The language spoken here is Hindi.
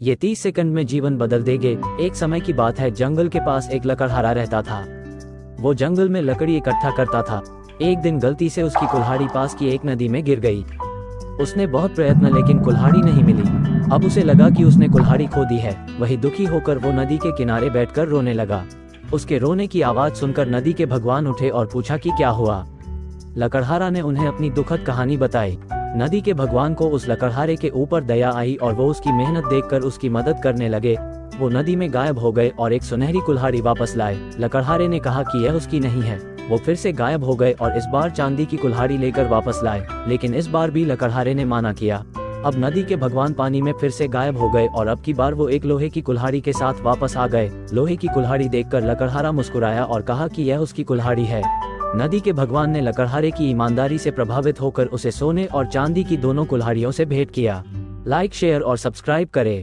ये 30 सेकंड में जीवन बदल देंगे। एक समय की बात है, जंगल के पास एक लकड़हारा रहता था। वो जंगल में लकड़ी इकट्ठा करता था। एक दिन गलती से उसकी कुल्हाड़ी पास की एक नदी में गिर गई। उसने बहुत प्रयत्न लेकिन कुल्हाड़ी नहीं मिली। अब उसे लगा कि उसने कुल्हाड़ी खो दी है। वही दुखी होकर वो नदी के किनारे बैठकर रोने लगा। उसके रोने की आवाज सुनकर नदी के भगवान उठे और पूछा कि क्या हुआ। लकड़हारा ने उन्हें अपनी दुखद कहानी बताई। नदी के भगवान को उस लकड़हारे के ऊपर दया आई और वो उसकी मेहनत देखकर उसकी मदद करने लगे। वो नदी में गायब हो गए और एक सुनहरी कुल्हाड़ी वापस लाए। लकड़हारे ने कहा कि यह उसकी नहीं है। वो फिर से गायब हो गए और इस बार चांदी की कुल्हाड़ी लेकर वापस लाए, लेकिन इस बार भी लकड़हारे ने माना किया। अब नदी के भगवान पानी में फिर से गायब हो गए और अब की बार वो एक लोहे की कुल्हाड़ी के साथ वापस आ गए। लोहे की कुल्हाड़ी देखकर लकड़हारा मुस्कुराया और कहा कि यह उसकी कुल्हाड़ी है। नदी के भगवान ने लकड़हारे की ईमानदारी से प्रभावित होकर उसे सोने और चांदी की दोनों कुल्हाड़ियों से भेंट किया। लाइक, शेयर और सब्सक्राइब करें।